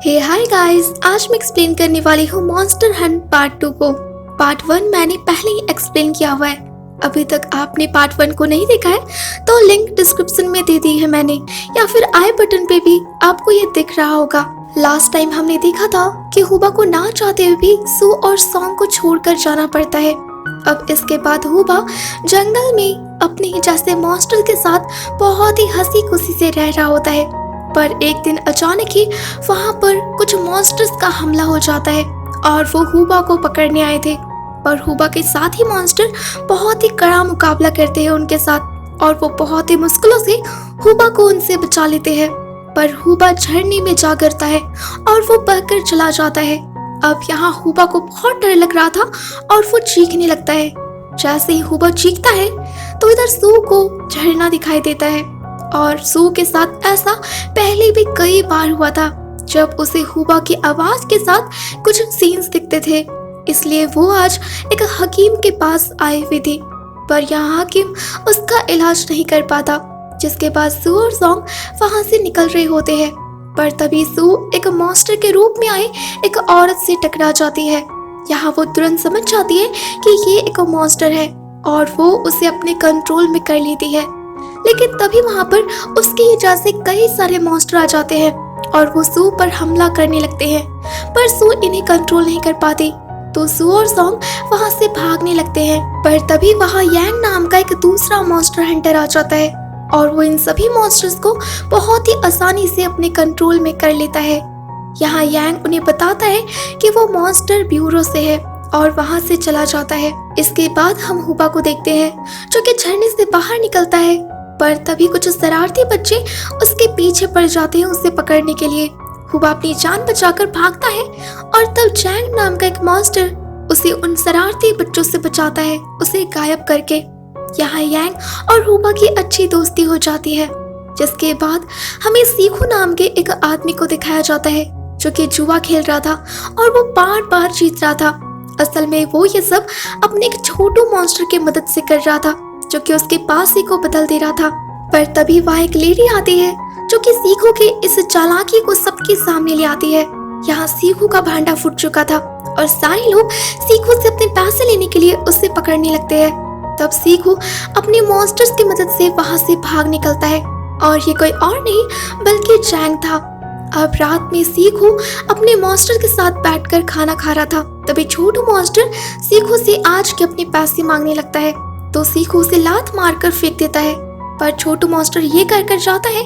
हे hi guys, आज मैं explain करने वाली हूँ मॉन्स्टर हंट पार्ट 2 को। पार्ट 1 मैंने पहले ही एक्सप्लेन किया हुआ है। अभी तक आपने पार्ट 1 को नहीं देखा है तो लिंक डिस्क्रिप्शन में दे दी है मैंने, या फिर आई बटन पे भी आपको ये दिख रहा होगा। लास्ट टाइम हमने देखा था कि हुबा को ना चाहते हुए भी सू और सॉन्ग को छोड़कर जाना पड़ता है। अब इसके बाद हुबा जंगल में अपने ही जैसे मॉन्स्टर के साथ बहुत ही हंसी खुशी से रह रहा होता है। पर एक दिन अचानक ही वहाँ पर कुछ मॉन्स्टर्स का हमला हो जाता है और वो हुबा को पकड़ने आए थे। पर हुबा के साथ ही मॉन्स्टर बहुत ही कड़ा मुकाबला करते हैं उनके साथ और वो बहुत ही मुश्किलों से हुबा को उनसे बचा लेते हैं। पर हुबा झरने में जा गिरता है और वो बहकर चला जाता है। अब यहाँ हुबा को बहुत डर लग रहा था और वो चीखने लगता है। जैसे ही हुबा चीखता है तो इधर सू को झरना दिखाई देता है और सू के साथ ऐसा पहले भी कई बार हुआ था जब उसे हुबा की आवाज के साथ कुछ सीन्स दिखते थे। इसलिए वो आज एक हकीम के पास आए हुए थे, पर यहाँ हकीम उसका इलाज नहीं कर पाता। जिसके बाद सू और सॉन्ग वहां से निकल रहे होते हैं, पर तभी सू एक मॉन्स्टर के रूप में आए एक औरत से टकरा जाती है। यहाँ वो तुरंत समझ जाती है कि ये एक मॉन्स्टर है और वो उसे अपने कंट्रोल में कर लेती है। लेकिन तभी वहाँ पर उसके ही जैसे कई सारे मॉन्स्टर आ जाते हैं और वो सू पर हमला करने लगते हैं, पर सू इन्हें कंट्रोल नहीं कर पाती। तो सू और सॉन्ग वहाँ से भागने लगते हैं, पर तभी वहाँ यांग नाम का एक दूसरा मॉन्स्टर हंटर आ जाता है और वो इन सभी मॉन्स्टर्स को बहुत ही आसानी से अपने कंट्रोल में कर लेता है। यहाँ यांग उन्हें बताता है कि वो मॉन्स्टर ब्यूरो से है और वहाँ से चला जाता है। इसके बाद हम हुबा को देखते हैं जो कि झरने से बाहर निकलता है, पर तभी कुछ शरारती बच्चे उसके पीछे पड़ जाते हैं उसे पकड़ने के लिए। हुबा अपनी जान बचाकर भागता है और तब जैंग नाम का एक मॉन्स्टर उसे उन शरारती बच्चों से बचाता है, उसे गायब करके। यहाँ यांग और हुबा की अच्छी दोस्ती हो जाती है। जिसके बाद हमें सीखू नाम के एक आदमी को दिखाया जाता है जो कि जुआ खेल रहा था और वो बार बार जीत रहा था। असल में वो ये सब अपने एक छोटू मॉन्स्टर की मदद से कर रहा था जो कि उसके पास ही को बदल दे रहा था। पर तभी वहाँ एक लेडी आती है जो कि सीखू के इस चालाकी को सबके सामने ले आती है। यहाँ सीखू का भांडा फूट चुका था और सारे लोग सीखू से अपने पैसे लेने के लिए उसे पकड़ने लगते हैं। तब सीखू अपने मॉन्स्टर्स की मदद से वहाँ से भाग निकलता है और ये कोई और नहीं बल्कि जैंग था। अब रात में सीखू अपने मॉन्स्टर के साथ बैठकर खाना खा रहा था। तभी छोटू मॉन्स्टर सीखू से आज के अपने पैसे मांगने लगता है, तो सीखू उसे लात मारकर फेंक देता है। पर छोटू मॉन्स्टर ये कर जाता है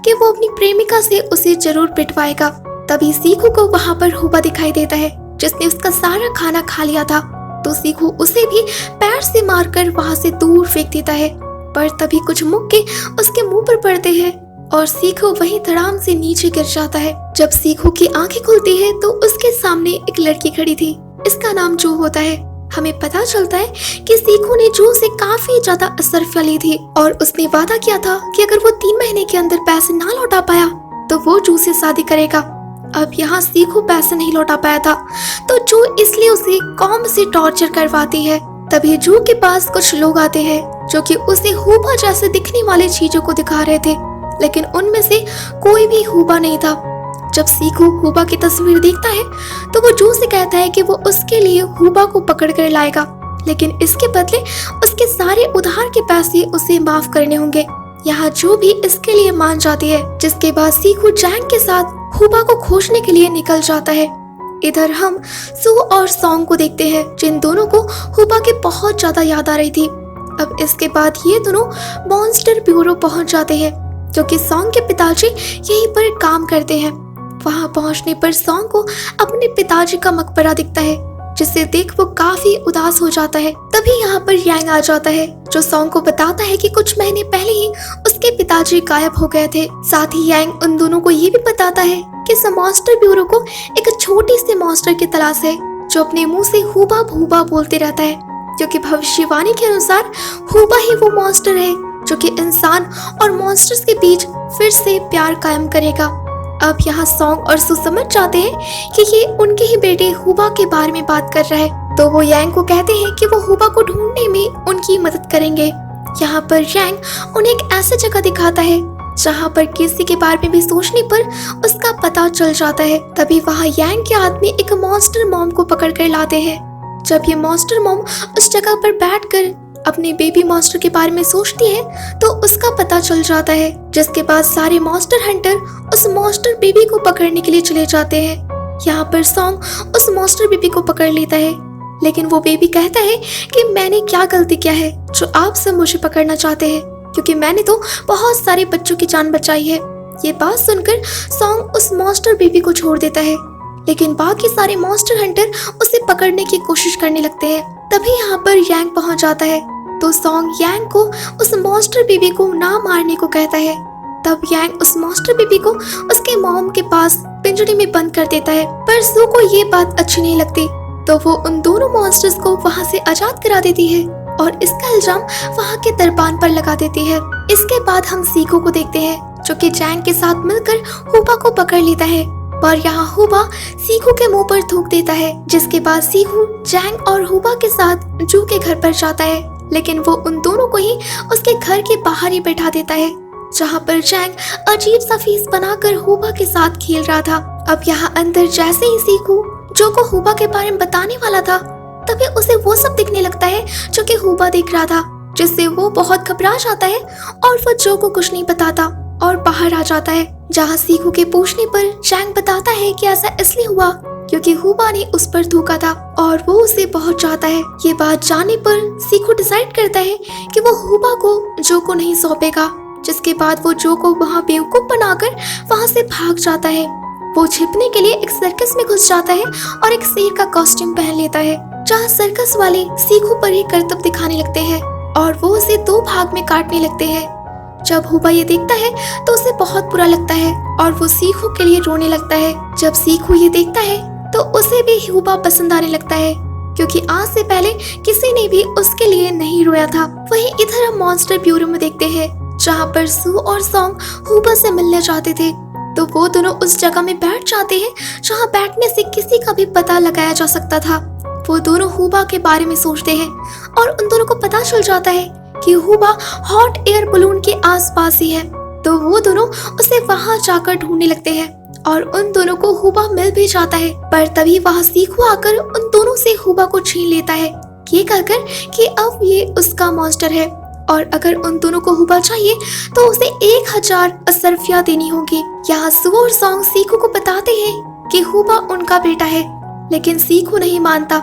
कि वो अपनी प्रेमिका से उसे जरूर पिटवाएगा। तभी सीखू को वहाँ पर हुबा दिखाई देता है जिसने उसका सारा खाना खा लिया था, तो सीखू उसे भी पैर से मारकर वहाँ से दूर फेंक देता है। पर तभी कुछ मुक्के उसके मुंह पर पड़ते हैं और सीखू वहीं धड़ाम से नीचे गिर जाता है। जब सीखू की आंखें खुलती है तो उसके सामने एक लड़की खड़ी थी। इसका नाम जू होता है। हमें पता चलता है कि सीखू ने जू से काफी ज्यादा असरफिया ली थी और उसने वादा किया था कि अगर वो 3 महीने के अंदर पैसे ना लौटा पाया तो वो जू से शादी करेगा। अब यहाँ सीखू पैसे नहीं लौटा पाया था तो जू इसलिए उसे कॉम से टॉर्चर करवाती है। तभी जू के पास कुछ लोग आते हैं जो कि उसे हुबा जैसे दिखने वाले चीजों को दिखा रहे थे, लेकिन उनमें से कोई भी हुबा नहीं था। जब सीखू हुबा की तस्वीर देखता है तो वो जू से कहता है कि वो उसके लिए हुबा को पकड़ कर लाएगा, लेकिन इसके बदले उसके सारे उधार के पैसे उसे माफ करने होंगे। यहाँ जू भी इसके लिए मान जाती है। जिसके बाद सीखू जैंग के साथ हुबा को खोजने के लिए निकल जाता है। इधर हम सू और सॉन्ग को देखते हैं जिन दोनों को हुबा की बहुत ज्यादा याद आ रही थी। अब इसके बाद ये दोनों मॉन्स्टर ब्यूरो पहुंच जाते हैं जो कि सॉन्ग के पिताजी यहीं पर काम करते हैं। वहां पहुंचने पर सॉन्ग को अपने पिताजी का मकबरा दिखता है जिसे देख वो काफी उदास हो जाता है। तभी यहाँ पर यांग आ जाता है जो सॉन्ग को बताता है कि कुछ महीने पहले ही उसके पिताजी गायब हो गए थे। साथ ही यांग उन दोनों को ये भी बताता है कि इस मॉन्स्टर ब्यूरो को एक छोटी सी मॉन्स्टर की तलाश है जो अपने मुंह से हुबा भूबा बोलते रहता है, क्योंकि भविष्यवाणी के अनुसार हुबा ही वो मॉन्स्टर है जो कि इंसान और मॉन्स्टर्स के बीच फिर से प्यार कायम करेगा। अब यहाँ सॉन्ग और सू समझ जाते हैं कि ये उनके ही बेटे हुबा के बारे में बात कर रहा है, तो वो यांग को कहते हैं कि वो हुबा को ढूंढने में उनकी मदद करेंगे। यहाँ पर यांग उन्हें एक ऐसी जगह दिखाता है जहाँ पर किसी के बारे में भी सोचने पर उसका पता चल जाता है। तभी वहाँ यांग के आदमी एक मॉन्स्टर मॉम को पकड़ कर लाते हैं। जब ये मॉन्स्टर मॉम उस जगह पर बैठकर अपने बेबी मॉन्स्टर के बारे में सोचती है तो उसका पता चल जाता है, जिसके बाद सारे मॉन्स्टर हंटर उस मॉन्स्टर बेबी को पकड़ने के लिए चले जाते हैं। यहाँ पर सॉन्ग उस मॉन्स्टर बेबी को पकड़ लेता है, लेकिन वो बेबी कहता है कि मैंने क्या गलती किया है जो आप सब मुझे पकड़ना चाहते हैं, क्योंकि मैंने तो बहुत सारे बच्चों की जान बचाई है। ये बात सुनकर सॉन्ग उस मॉन्स्टर बेबी को छोड़ देता है, लेकिन बाकी सारे मॉन्स्टर हंटर उसे पकड़ने की कोशिश करने लगते हैं। तभी यहाँ पर यांग पहुंच जाता है तो सॉन्ग यांग को उस मॉन्स्टर बेबी को ना मारने को कहता है। तब यांग उस मॉन्स्टर बेबी को उसके मॉम के पास पिंजरे में बंद कर देता है, पर सू को ये बात अच्छी नहीं लगती, तो वो उन दोनों मॉन्स्टर्स को वहाँ से आजाद करा देती है और इसका इल्जाम वहाँ के दरबान पर लगा देती है। इसके बाद हम सीखू को देखते हैं, जो कि जैंग के साथ मिलकर हुबा को पकड़ लेता है, पर यहाँ हुबा सीखू के मुंह पर थूक देता है, जिसके बाद सीखू जैंग और हुबा के साथ जू के घर पर जाता है, लेकिन वो उन दोनों को ही उसके घर के बाहर ही बैठा देता है, जहाँ पर जैंग अजीब सा फेस बनाकर हुबा के साथ खेल रहा था। अब यहाँ अंदर जैसे ही सीखू जो को हुबा के बारे में बताने वाला था, तभी उसे वो सब दिखने लगता है जो कि हुबा देख रहा था, जिससे वो बहुत घबरा जाता है और वो जो को कुछ नहीं बताता और बाहर आ जाता है। जहाँ सीखू के पूछने पर जैंग बताता है कि ऐसा इसलिए हुआ क्योंकि हुबा ने उस पर थूका था और वो उसे बहुत चाहता है। ये बात जानने पर सीखू डिसाइड करता है कि वो हुबा को जो को नहीं सौंपेगा, जिसके बाद वो जो को वहाँ बेवकूफ बनाकर वहाँ से भाग जाता है। वो छिपने के लिए एक सर्कस में घुस जाता है और एक शेर का कॉस्ट्यूम पहन लेता है, जहाँ सर्कस वाले सीखू पर ही करतब दिखाने लगते हैं और वो उसे 2 भाग में काटने लगते हैं। जब हुबा ये देखता है तो उसे बहुत बुरा लगता है और वो सीखू के लिए रोने लगता है। जब सीखू ये देखता है तो उसे भी हुबा पसंद आने लगता है, क्योंकि आज से पहले किसी ने भी उसके लिए नहीं रोया था। वहीं इधर हम मॉन्स्टर ब्यूरो में देखते हैं, जहाँ पर सू और सॉन्ग हुबा से मिलने जाते थे, तो वो दोनों उस जगह में बैठ जाते हैं जहाँ बैठने से किसी का भी पता लगाया जा सकता था। वो दोनों हुबा के बारे में सोचते हैं और उन दोनों को पता चल जाता है कि हुबा हॉट एयर बलून के आसपास ही है, तो वो दोनों उसे वहां जाकर ढूंढने लगते हैं और उन दोनों को हुबा मिल भी जाता है। पर तभी वहां सीखू आकर उन दोनों से हुबा को छीन लेता है, ये कहकर कि अब ये उसका मॉन्स्टर है और अगर उन दोनों को हुबा चाहिए तो उसे 1000 असरफियां देनी होगी। यहाँ सू और सॉन्ग सीखू को बताते हैं कि हुबा उनका बेटा है, लेकिन सीखू नहीं मानता,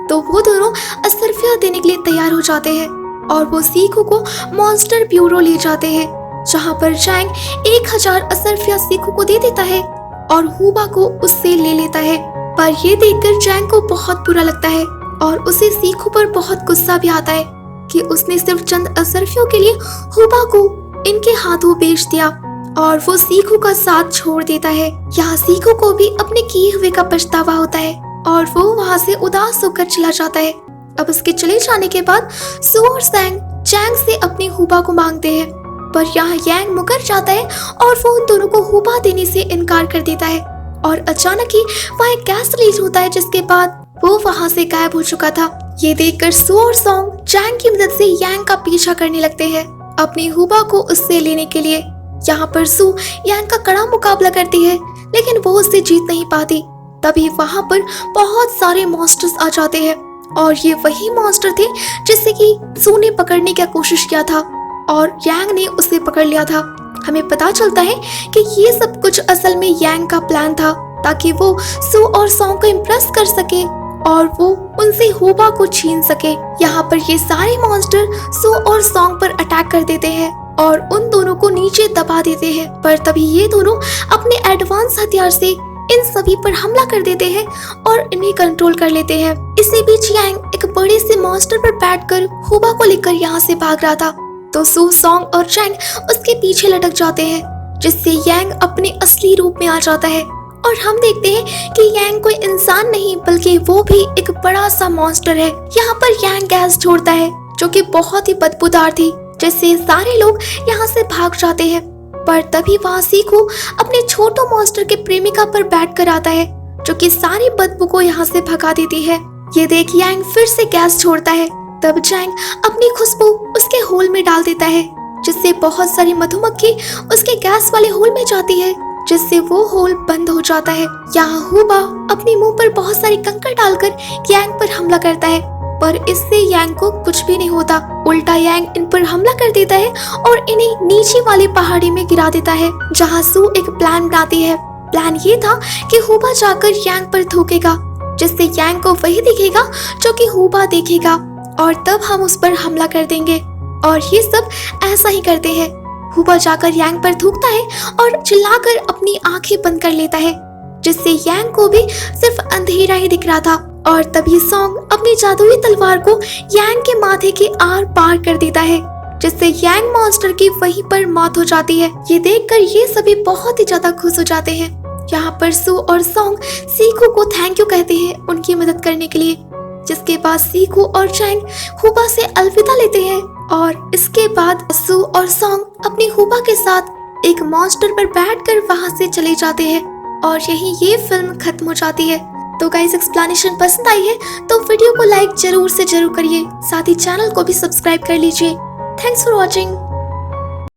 तो वो दोनों असरफियां देने के लिए तैयार हो जाते हैं और वो सीखू को मॉन्स्टर ब्यूरो ले जाते हैं, जहाँ पर जैंग 1000 असरफियां सीखू को दे देता है और हुबा को उससे ले लेता है। पर ये देखकर जैंग को बहुत बुरा लगता है और उसे सीखू पर बहुत गुस्सा भी आता है कि उसने सिर्फ चंद असरफियों के लिए हुबा को इनके हाथों बेच दिया और वो सीखू का साथ छोड़ देता है। यहाँ सीखू को भी अपने किए हुए का पछतावा होता है और वो वहाँ से उदास होकर चला जाता है। अब उसके चले जाने के बाद सू और सैंग जैंग से अपनी हुबा को मांगते हैं, पर यहाँ यांग मुकर जाता है और वो उन दोनों को हुबा देने से इनकार कर देता है और अचानक ही वहाँ एक गैस रिलीज होता है, जिसके बाद वो वहाँ से गायब हो चुका था। ये देखकर सू और सॉन्ग जैंग की मदद से यांग का पीछा करने लगते हैं अपनी हुबा को उससे लेने के लिए। यहाँ पर सू यांग का कड़ा मुकाबला करती है, लेकिन वो उससे जीत नहीं पाती। तभी वहाँ पर बहुत सारे मॉन्स्टर्स आ जाते हैं और ये वही मॉन्स्टर थे जिससे कि सू ने पकड़ने की कोशिश किया था और यांग ने उसे पकड़ लिया था। हमें पता चलता है कि ये सब कुछ असल में यांग का प्लान था, ताकि वो सू और सॉन्ग को इम्प्रेस कर सके और वो उनसे हुबा को छीन सके। यहाँ पर ये सारे मॉन्स्टर सू और सॉन्ग पर अटैक कर देते हैं और उन दोनों को नीचे दबा देते हैं। पर तभी ये दोनों अपने एडवांस हथियार से इन सभी पर हमला कर देते हैं और इन्हें कंट्रोल कर लेते हैं। इसी बीच यांग एक बड़े से मॉन्स्टर पर बैठकर हुबा को लेकर यहाँ से भाग रहा था, तो सू, सॉन्ग और जैंग उसके पीछे लटक जाते हैं, जिससे यांग अपने असली रूप में आ जाता है और हम देखते हैं कि यांग कोई इंसान नहीं बल्कि वो भी एक बड़ा सा मॉन्स्टर है। यहाँ पर यांग गैस छोड़ता है जो कि बहुत ही बदबूदार थी, जिससे सारे लोग यहाँ से भाग जाते हैं। पर तभी वहाँ सीखू अपने छोटो मॉन्स्टर के प्रेमिका पर बैठ कर आता है, जो कि सारी बदबू को यहाँ से भगा देती है। ये देख यांग फिर से गैस छोड़ता है। तब जैंग अपनी खुशबू उसके होल में डाल देता है, जिससे बहुत सारी मधुमक्खी उसके गैस वाले होल में जाती है, जिससे वो होल बंद हो जाता है। यहाँ हुबा अपने मुंह पर बहुत सारे कंकड़ डालकर यांग पर हमला करता है, पर इससे यांग को कुछ भी नहीं होता। उल्टा यांग इन पर हमला कर देता है और इन्हें नीचे वाली पहाड़ी में गिरा देता है, जहाँ सू एक प्लान बनाती है। प्लान ये था कि हुबा जाकर यांग पर थूकेगा, जिससे यांग को वही दिखेगा जो कि हुबा देखेगा, और तब हम उस पर हमला कर देंगे। और ये सब ऐसा ही करते हैं। हुबा जाकर यांग पर थूकता है और चिल्लाकर अपनी आंखें बंद कर लेता है, जिससे यांग को भी सिर्फ अंधेरा ही दिख रहा था। और तभी सॉन्ग अपनी जादुई तलवार को यांग के माथे के आर पार कर देता है, जिससे यांग मॉन्स्टर की वहीं पर मौत हो जाती है। ये देखकर ये सभी बहुत ही ज्यादा खुश हो जाते हैं। यहाँ पर सू और सॉन्ग सीखू को थैंक यू कहते हैं उनकी मदद करने के लिए, जिसके बाद सीखू और चैंग हुबा से अलविदा लेते हैं। और इसके बाद सू और सॉन्ग अपनी हुबा के साथ एक मॉन्स्टर पर बैठकर वहां से चले जाते हैं, और यही ये फिल्म खत्म हो जाती है। तो गाइस, एक्सप्लेनेशन पसंद आई है तो वीडियो को लाइक जरूर से जरूर करिए, साथ ही चैनल को भी सब्सक्राइब कर लीजिए। Thanks for watching.